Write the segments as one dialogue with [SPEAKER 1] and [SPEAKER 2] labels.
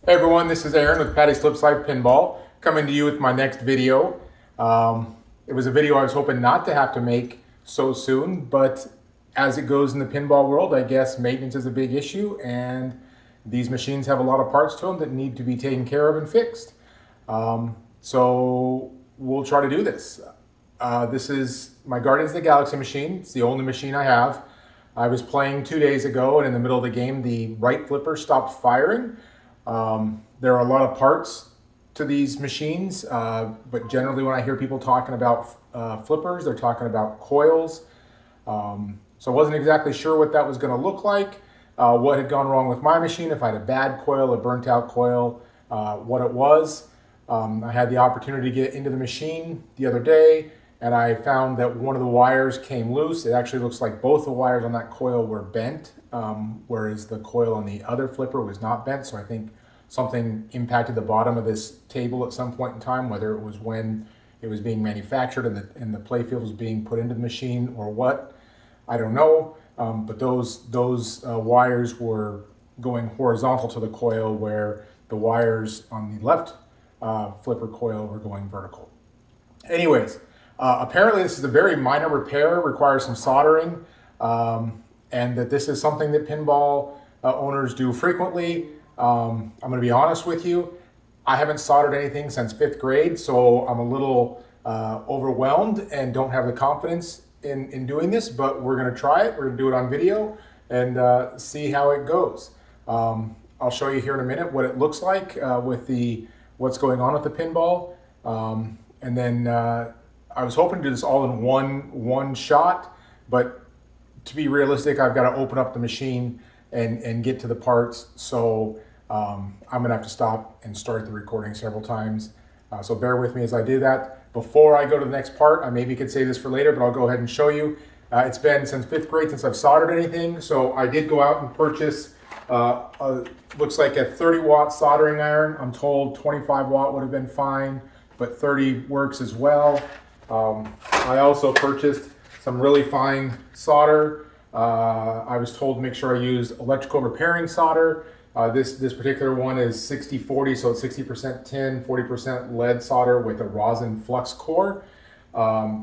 [SPEAKER 1] Hey everyone, this is Aaron with Patty's Flipside Pinball, coming to you with my next video. It was a video I was hoping not to have to make so soon, but as it goes in the pinball world, I guess maintenance is a big issue, and these machines have a lot of parts to them that need to be taken care of and fixed. So we'll try to do this. This is my Guardians of the Galaxy machine. It's the only machine I have. I was playing 2 days ago, and in the middle of the game, the right flipper stopped firing. There are a lot of parts to these machines, but generally when I hear people talking about flippers, they're talking about coils. So I wasn't exactly sure what that was going to look like, what had gone wrong with my machine, if I had a bad coil, a burnt out coil, what it was. I had the opportunity to get into the machine the other day, and I found that one of the wires came loose. It actually looks like both the wires on that coil were bent, whereas the coil on the other flipper was not bent. So I think something impacted the bottom of this table at some point in time, whether it was when it was being manufactured and the playfield was being put into the machine or what, I don't know. But those wires were going horizontal to the coil, where the wires on the left flipper coil were going vertical. Anyways, apparently this is a very minor repair, requires some soldering, and that this is something that pinball owners do frequently. I'm going to be honest with you, I haven't soldered anything since 5th grade, so I'm a little overwhelmed and don't have the confidence in doing this, but we're going to try it. We're going to do it on video and see how it goes. I'll show you here in a minute what it looks like with what's going on with the pinball, and then I was hoping to do this all in one shot, but to be realistic, I've got to open up the machine and get to the parts. So I'm gonna have to stop and start the recording several times. So bear with me as I do that. Before I go to the next part, I maybe could save this for later, but I'll go ahead and show you. It's been since 5th grade since I've soldered anything. So I did go out and purchase, looks like a 30-watt soldering iron. I'm told 25-watt would have been fine, but 30 works as well. I also purchased some really fine solder. I was told to make sure I used electrical repairing solder. This particular one is 60-40, so it's 60% tin, 40% lead solder with a rosin flux core.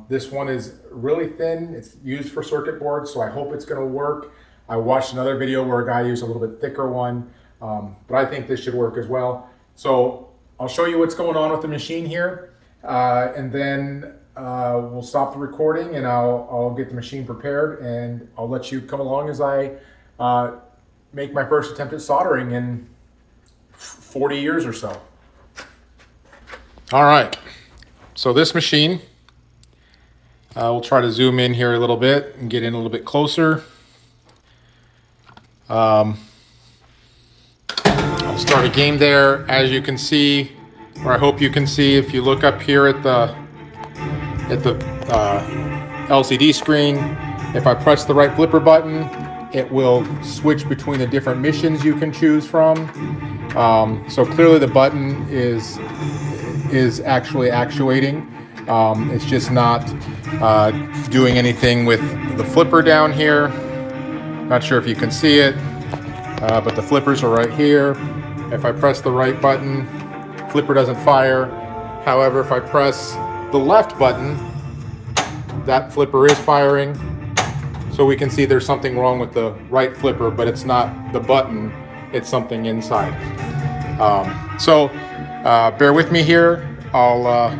[SPEAKER 1] This one is really thin. It's used for circuit boards, so I hope it's going to work. I watched another video where a guy used a little bit thicker one, but I think this should work as well. So I'll show you what's going on with the machine here, and then we'll stop the recording and I'll get the machine prepared, and I'll let you come along as I make my first attempt at soldering in 40 years or so. All right, so this machine, we'll try to zoom in here a little bit and get in a little bit closer. I'll start a game there. As you can see, or I hope you can see, if you look up here at the LCD screen, if I press the right flipper button, it will switch between the different missions you can choose from. So clearly the button is actually actuating. It's just not doing anything with the flipper down here. Not sure if you can see it, but the flippers are right here. If I press the right button, flipper doesn't fire. However, if I press the left button, that flipper is firing. So we can see there's something wrong with the right flipper, but it's not the button, it's something inside. Bear with me here. I'll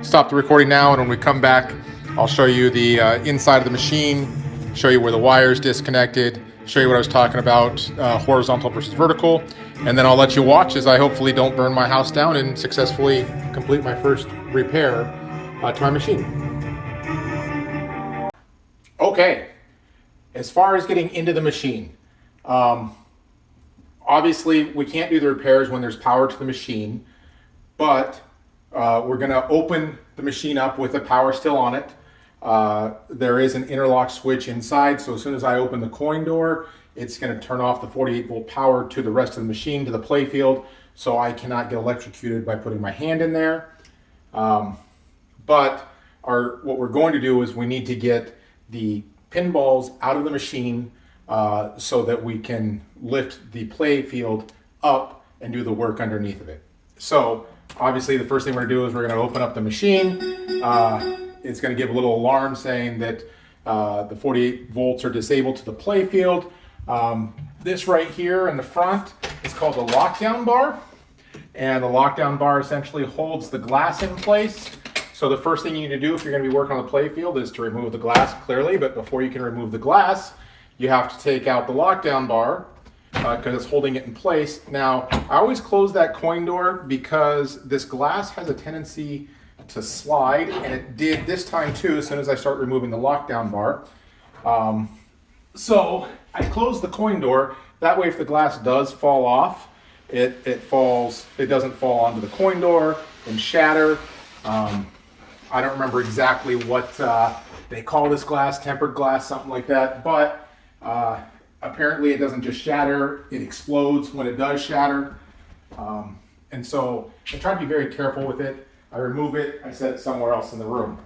[SPEAKER 1] stop the recording now, and when we come back, I'll show you the inside of the machine, show you where the wire's disconnected, show you what I was talking about, horizontal versus vertical, and then I'll let you watch as I hopefully don't burn my house down and successfully complete my first repair to my machine. Okay, as far as getting into the machine, obviously we can't do the repairs when there's power to the machine, but we're gonna open the machine up with the power still on it. There is an interlock switch inside, so as soon as I open the coin door, it's going to turn off the 48-volt power to the rest of the machine, to the playfield, so I cannot get electrocuted by putting my hand in there. But what we're going to do is we need to get the pinballs out of the machine so that we can lift the playfield up and do the work underneath of it. So obviously the first thing we're gonna do is we're gonna open up the machine. It's gonna give a little alarm saying that the 48 volts are disabled to the playfield. This right here in the front is called the lockdown bar. And the lockdown bar essentially holds the glass in place. So the first thing you need to do if you're gonna be working on the playfield is to remove the glass clearly, but before you can remove the glass, you have to take out the lockdown bar because it's holding it in place. Now, I always close that coin door because this glass has a tendency to slide, and it did this time too as soon as I start removing the lockdown bar. So I close the coin door. That way if the glass does fall off, it doesn't fall onto the coin door and shatter. I don't remember exactly what they call this glass, tempered glass, something like that, but apparently it doesn't just shatter, it explodes when it does shatter. And so I try to be very careful with it. I remove it, I set it somewhere else in the room.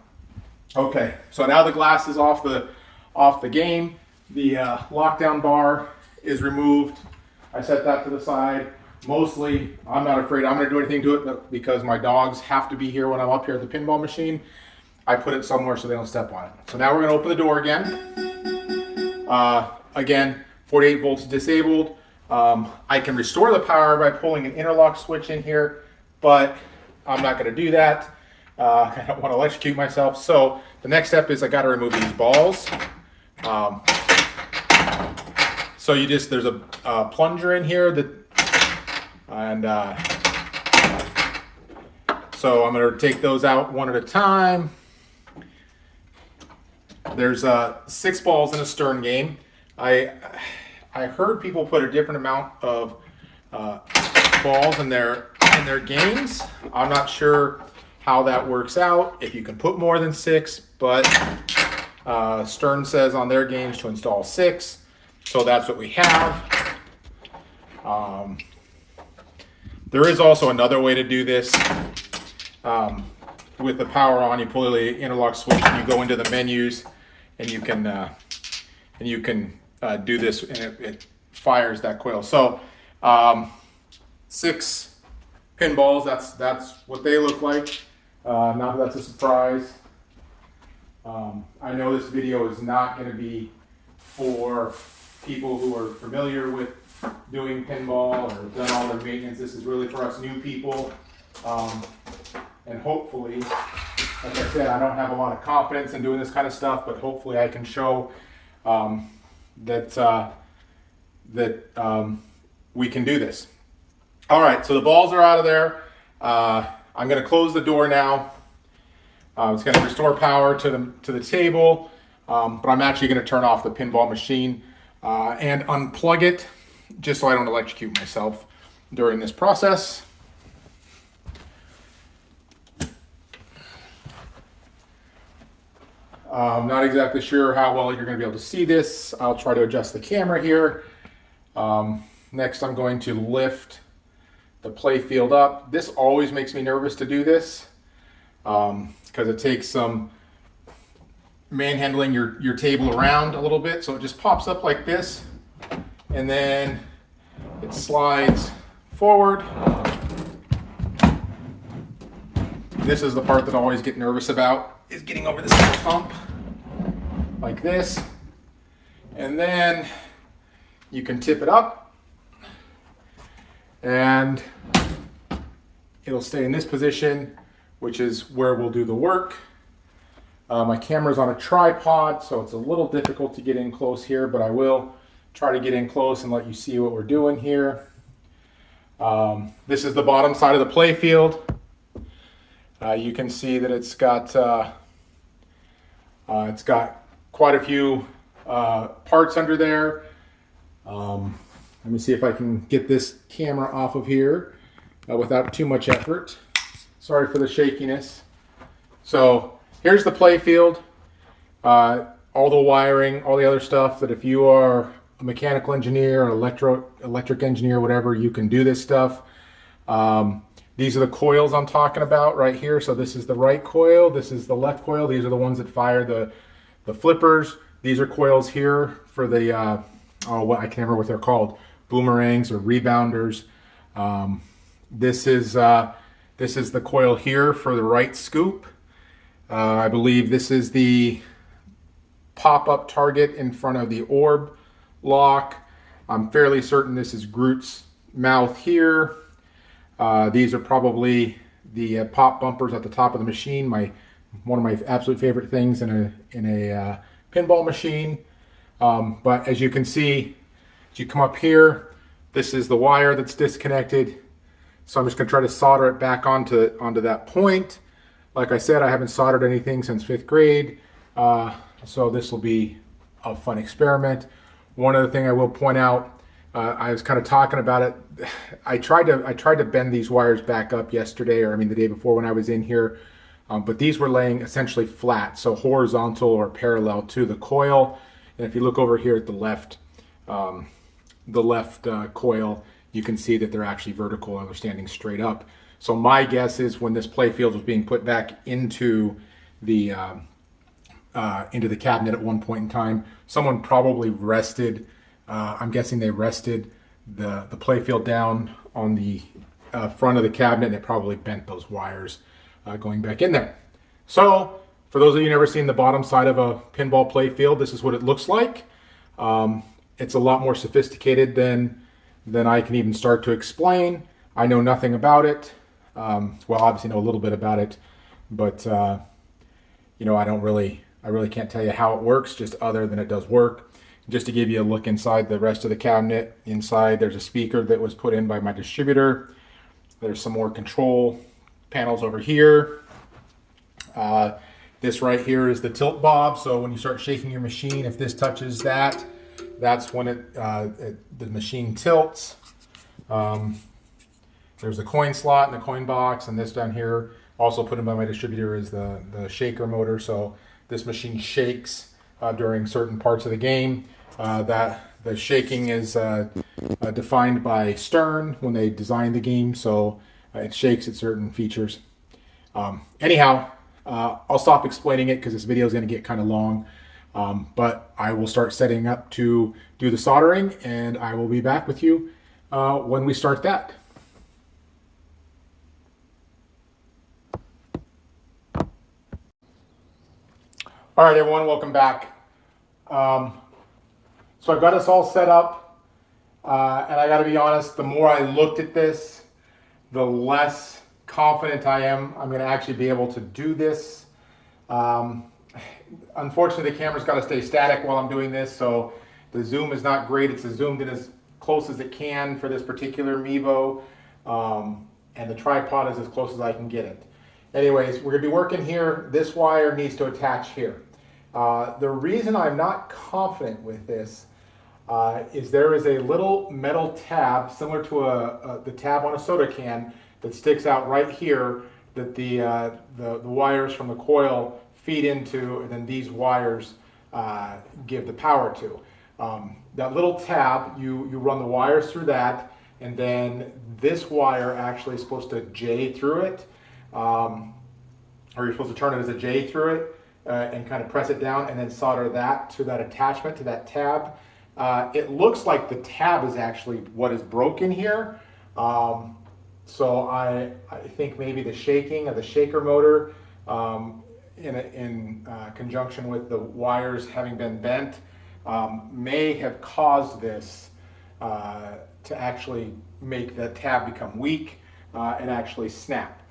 [SPEAKER 1] Okay, so now the glass is off the game. The lockdown bar is removed. I set that to the side. Mostly, I'm not afraid I'm going to do anything to it, but because my dogs have to be here when I'm up here at the pinball machine, I put it somewhere so they don't step on it. So now we're going to open the door again. Again, 48 volts disabled. I can restore the power by pulling an interlock switch in here, but I'm not going to do that. I don't want to electrocute myself. So the next step is I got to remove these balls. So there's a plunger in here so I'm going to take those out one at a time. There's 6 balls in a stern game. I heard people put a different amount of balls in their games. I'm not sure how that works out, if you can put more than 6, but Stern says on their games to install 6. So that's what we have. There is also another way to do this. With the power on, you pull the interlock switch and you go into the menus, and you can do this, and it fires that coil. So 6 pinballs. That's what they look like. Not that that's a surprise. I know this video is not going to be for people who are familiar with doing pinball or done all their maintenance. This is really for us new people. And hopefully, like I said, I don't have a lot of confidence in doing this kind of stuff, but hopefully I can show that we can do this. All right, so the balls are out of there. I'm going to close the door now. It's going to restore power to the table, but I'm actually going to turn off the pinball machine and unplug it, just so I don't electrocute myself during this process. I'm not exactly sure how well you're going to be able to see this. I'll try to adjust the camera here. Next, I'm going to lift the playfield up. This always makes me nervous to do this because it takes some manhandling your table around a little bit. So it just pops up like this, and then it slides forward. This is the part that I always get nervous about, is getting over this little hump like this, and then you can tip it up and it'll stay in this position, which is where we'll do the work. My camera's on a tripod, so it's a little difficult to get in close here, but I will try to get in close and let you see what we're doing here. This is the bottom side of the playfield. You can see that it's got quite a few parts under there. Let me see if I can get this camera off of here without too much effort. Sorry for the shakiness. So here's the playfield, all the wiring, all the other stuff that if you are a mechanical engineer, or electric engineer, whatever, you can do this stuff. These are the coils I'm talking about right here. So this is the right coil, this is the left coil. These are the ones that fire the flippers. These are coils here for the, I can't remember what they're called, boomerangs or rebounders. This is the coil here for the right scoop. I believe this is the pop-up target in front of the orb lock. I'm fairly certain this is Groot's mouth here. These are probably the pop bumpers at the top of the machine. One of my absolute favorite things in a pinball machine. But as you can see, as you come up here, this is the wire that's disconnected. So I'm just going to try to solder it back onto that point. Like I said, I haven't soldered anything since 5th grade. So this will be a fun experiment. One other thing I will point out, I was kind of talking about it. I tried to bend these wires back up yesterday, or I mean the day before when I was in here. But these were laying essentially flat, so horizontal or parallel to the coil. And if you look over here at the left coil, you can see that they're actually vertical and they're standing straight up. So my guess is when this playfield was being put back into the cabinet at one point in time, someone probably rested. I'm guessing they rested the playfield down on the front of the cabinet, and it probably bent those wires going back in there. So for those of you who've never seen the bottom side of a pinball playfield, this is what it looks like. It's a lot more sophisticated than I can even start to explain. I know nothing about it. Well, obviously know a little bit about it, but you know, I really can't tell you how it works, just other than it does work. Just to give you a look inside the rest of the cabinet, inside there's a speaker that was put in by my distributor. There's some more control panels over here. This right here is the tilt bob, so when you start shaking your machine, if this touches that, that's when the machine tilts. There's the coin slot and the coin box, and this down here, also put in by my distributor, is the shaker motor. So this machine shakes during certain parts of the game. That the shaking is defined by Stern when they designed the game, so it shakes at certain features. Anyhow, I'll stop explaining it because this video is going to get kind of long. But I will start setting up to do the soldering, and I will be back with you when we start that. All right, everyone, welcome back. So I've got us all set up, and I got to be honest, the more I looked at this, the less confident I am I'm going to actually be able to do this. Unfortunately, the camera's got to stay static while I'm doing this, so the zoom is not great. It's zoomed in as close as it can for this particular Mevo, and the tripod is as close as I can get it. Anyways, we're going to be working here. This wire needs to attach here. The reason I'm not confident with this is there is a little metal tab similar to the tab on a soda can that sticks out right here that the wires from the coil feed into, and then these wires give the power to. That little tab, you run the wires through that, and then this wire actually is supposed to J through it, or you're supposed to turn it as a J through it and kind of press it down and then solder that to that attachment, to that tab. It looks like the tab is actually what is broken here. So I think maybe the shaking of the shaker motor in conjunction with the wires having been bent may have caused this to actually make the tab become weak and actually snap.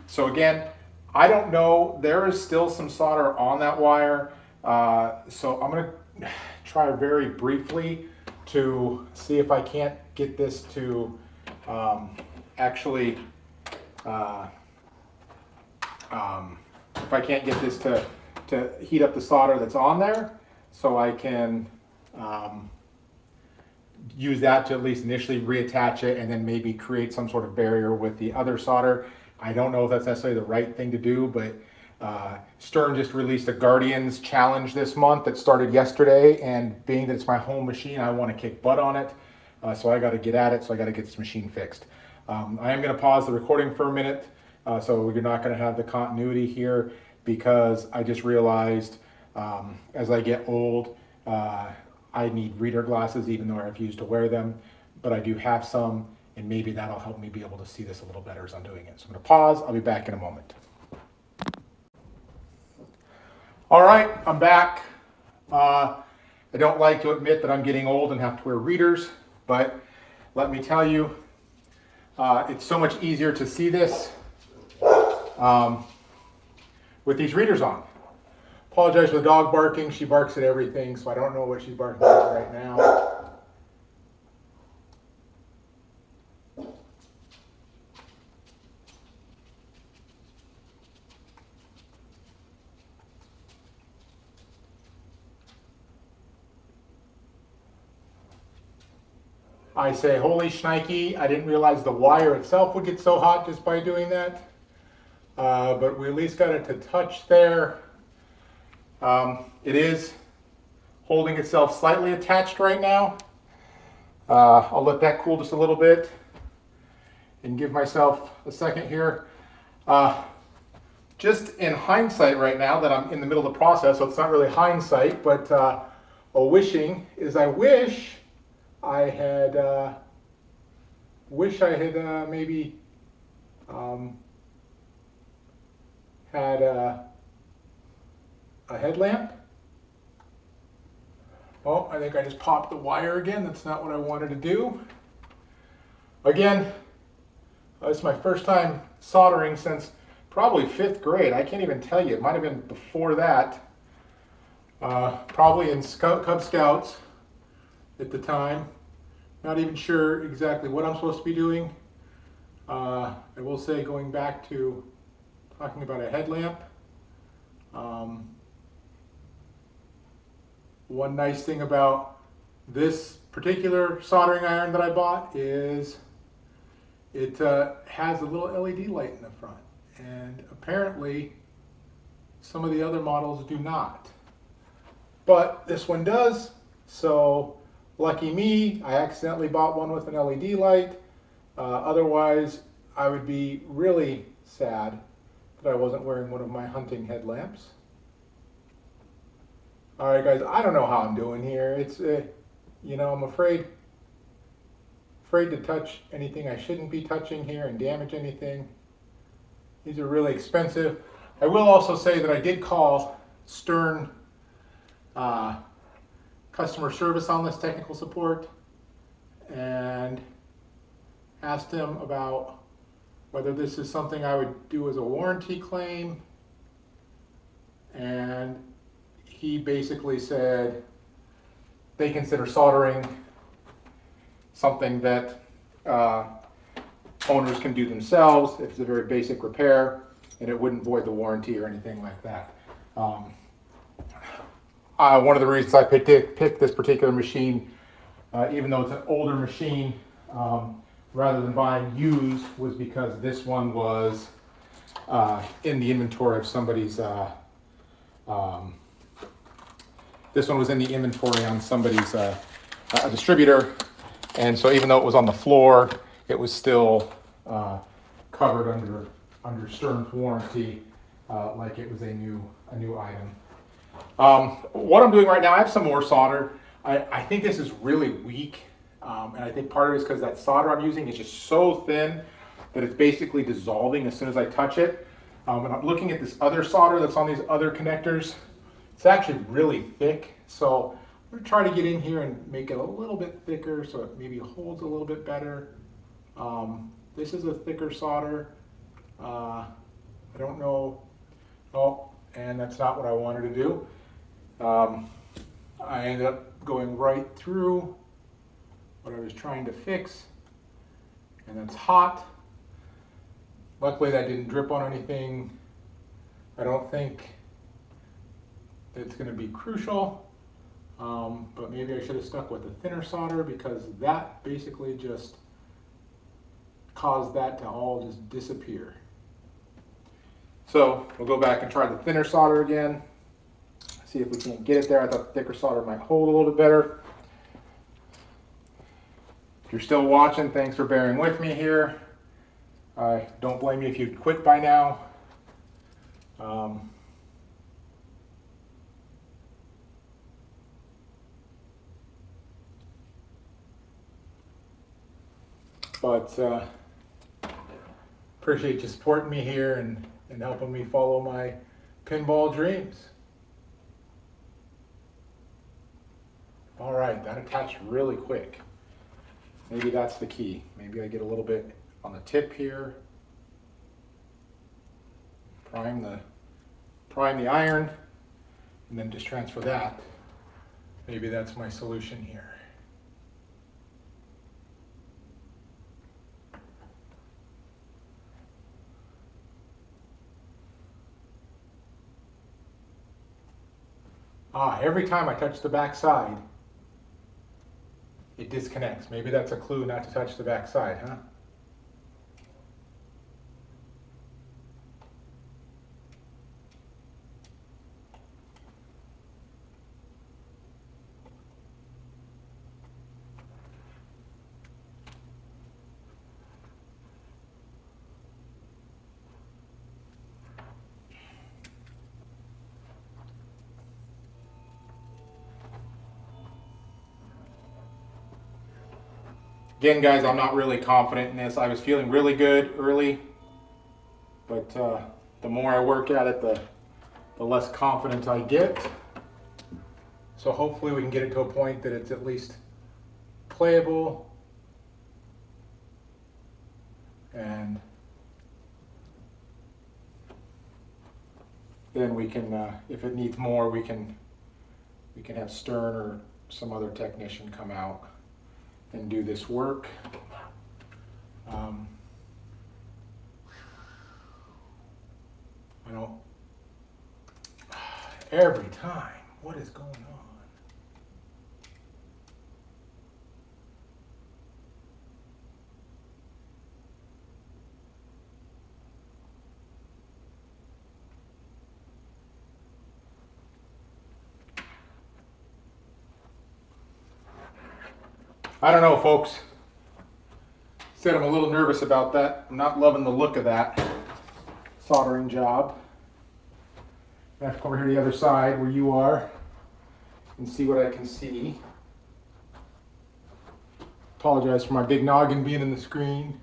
[SPEAKER 1] So again, I don't know. There is still some solder on that wire. So I'm going to try very briefly to see if I can't get this to actually, if I can't get this to heat up the solder that's on there, so I can use that to at least initially reattach it and then maybe create some sort of barrier with the other solder. I don't know if that's necessarily the right thing to do, but Stern just released a Guardians challenge this month that started yesterday, and being that it's my home machine, I want to kick butt on it. So I got to get at it, so I got to get this machine fixed. I am going to pause the recording for a minute, so you're not going to have the continuity here, because I just realized as I get old, I need reader glasses, even though I refuse to wear them, but I do have some, and maybe that'll help me be able to see this a little better as I'm doing it. So I'm going to pause. I'll be back in a moment. All right, I'm back. I don't like to admit that I'm getting old and have to wear readers, but let me tell you, it's so much easier to see this with these readers on. Apologize for the dog barking. She barks at everything, so I don't know what she's barking at right now. I say, holy shnikey, I didn't realize the wire itself would get so hot just by doing that. But we at least got it to touch there. It is holding itself slightly attached right now. I'll let that cool just a little bit and give myself a second here. Just in hindsight right now that I'm in the middle of the process, so it's not really hindsight, but a wishing is I wish I had maybe had a headlamp. Oh, I think I just popped the wire again. That's not what I wanted to do. Again, it's my first time soldering since probably 5th grade. I can't even tell you. It might have been before that. Probably in Cub Scouts at the time. Not even sure exactly what I'm supposed to be doing. I will say, going back to talking about a headlamp, one nice thing about this particular soldering iron that I bought is it has a little LED light in the front, and apparently some of the other models do not. But this one does, so lucky me, I accidentally bought one with an LED light. Otherwise, I would be really sad that I wasn't wearing one of my hunting headlamps. All right, guys, I don't know how I'm doing here. It's, you know, I'm afraid to touch anything I shouldn't be touching here and damage anything. These are really expensive. I will also say that I did call Stern customer service on this, technical support, and asked him about whether this is something I would do as a warranty claim, and he basically said they consider soldering something that owners can do themselves. It's a very basic repair, and it wouldn't void the warranty or anything like that. One of the reasons I picked this particular machine, even though it's an older machine, rather than buying used, was because this one was in the inventory of somebody's. This one was in the inventory on somebody's a distributor, and so even though it was on the floor, it was still covered under Stern's warranty, like it was a new item. What I'm doing right now, I have some more solder. I think this is really weak, and I think part of it is because that solder I'm using is just so thin that it's basically dissolving as soon as I touch it. And I'm looking at this other solder that's on these other connectors. It's actually really thick, so I'm going to try to get in here and make it a little bit thicker so it maybe holds a little bit better. This is a thicker solder. I don't know. Oh, and that's not what I wanted to do. I ended up going right through what I was trying to fix, and that's hot. Luckily that didn't drip on anything. I don't think it's going to be crucial, but maybe I should have stuck with the thinner solder, because that basically just caused that to all just disappear. So we'll go back and try the thinner solder again, see if we can't get it there. I thought the thicker solder might hold a little bit better. If you're still watching, thanks for bearing with me here. I don't blame you if you'd quit by now. but appreciate you supporting me here and helping me follow my pinball dreams. All right, that attached really quick. Maybe that's the key. Maybe I get a little bit on the tip here. Prime the iron, and then just transfer that. Maybe that's my solution here. Every time I touch the back side, it disconnects. Maybe that's a clue not to touch the back side, huh? Again, guys, I'm not really confident in this. I was feeling really good early, but the more I work at it, the less confident I get. So hopefully we can get it to a point that it's at least playable. And then we can, if it needs more, we can have Stern or some other technician come out and do this work. I don't, every time, what is going on? I don't know, folks. Said I'm a little nervous about that. I'm not loving the look of that soldering job. I have to come over here to the other side where you are and see what I can see. Apologize for my big noggin being in the screen.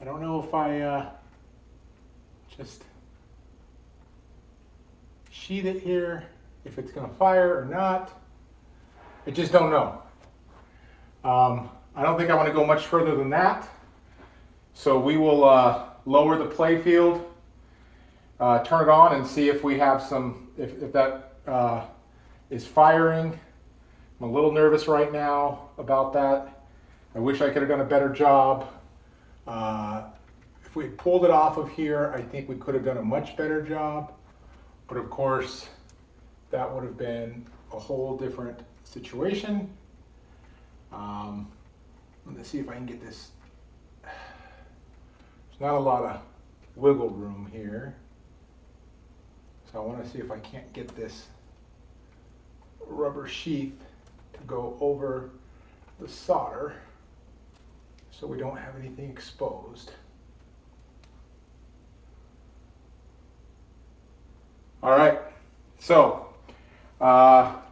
[SPEAKER 1] I don't know if I just sheath it here, if it's going to fire or not. I just don't know. I don't think I want to go much further than that. So we will lower the playfield, turn it on, and see if we have some, if that is firing. I'm a little nervous right now about that. I wish I could have done a better job. If we had pulled it off of here, I think we could have done a much better job. But of course, that would have been a whole different situation. Let's see if I can get this. There's not a lot of wiggle room here. So I want to see if I can't get this rubber sheath to go over the solder so we don't have anything exposed. All right, so I'll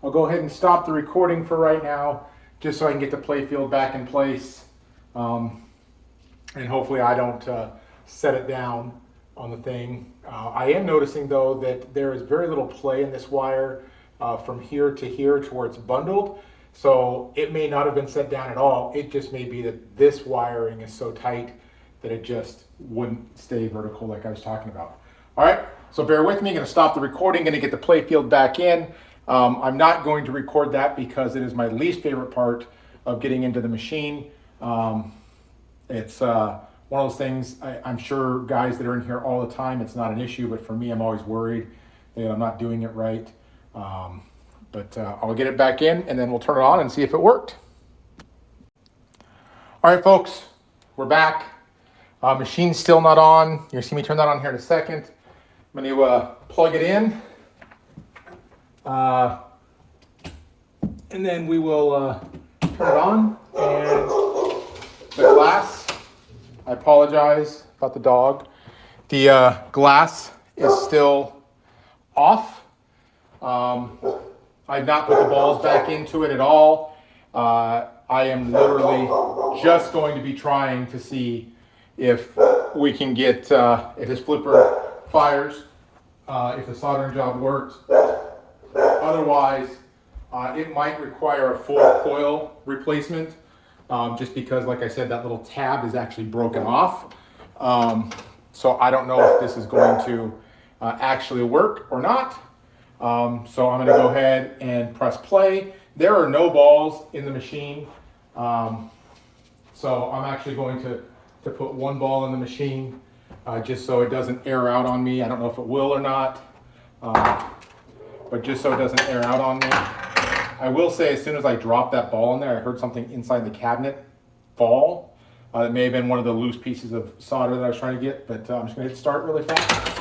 [SPEAKER 1] go ahead and stop the recording for right now, just so I can get the playfield back in place, and hopefully I don't set it down on the thing. I am noticing though that there is very little play in this wire from here to here to where it's bundled, so it may not have been set down at all. It just may be that this wiring is so tight that it just wouldn't stay vertical like I was talking about. All right, so bear with me. I'm going to stop the recording, going to get the playfield back in. I'm not going to record that because it is my least favorite part of getting into the machine. It's one of those things, I'm sure guys that are in here all the time, it's not an issue, but for me, I'm always worried that I'm not doing it right. But I'll get it back in and then we'll turn it on and see if it worked. All right, folks, we're back. Machine's still not on. You'll see me turn that on here in a second. I'm going to plug it in. And then we will turn it on and the glass, I apologize about the dog. The glass is still off. I've not put the balls back into it at all. I am literally just going to be trying to see if we can get, if this flipper fires, if the soldering job works. Otherwise, it might require a full coil replacement, just because, like I said, that little tab is actually broken off. So I don't know if this is going to actually work or not. So I'm going to go ahead and press play. There are no balls in the machine. So I'm actually going to put one ball in the machine, just so it doesn't air out on me. I don't know if it will or not, but just so it doesn't air out on me. I will say, as soon as I dropped that ball in there, I heard something inside the cabinet fall. It may have been one of the loose pieces of solder that I was trying to get, but I'm just going to hit start really fast.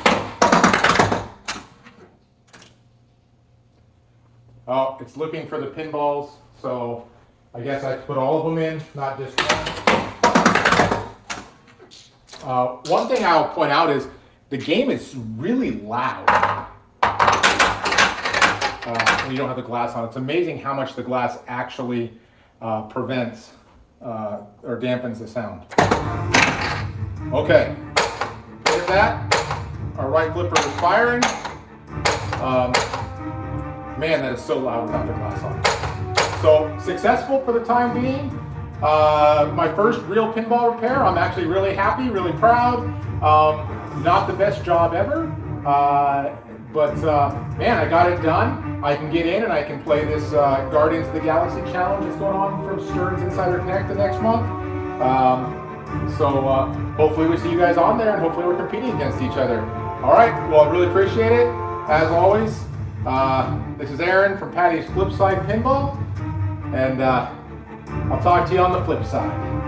[SPEAKER 1] Oh, it's looking for the pinballs, so I guess I have to put all of them in, not just one. One thing I'll point out is the game is really loud when you don't have the glass on. It's amazing how much the glass actually prevents or dampens the sound. Okay, look at that. Our right flipper is firing. Man, that is so loud without the glass on. So successful for the time being. My first real pinball repair. I'm actually really happy, really proud. Not the best job ever, but man, I got it done. I can get in and I can play this Guardians of the Galaxy challenge that's going on from Stern's Insider Connect the next month. So hopefully we see you guys on there, and hopefully we're competing against each other. All right, well, I really appreciate it. As always, this is Aaron from Patty's Flipside Pinball, and I'll talk to you on the flip side.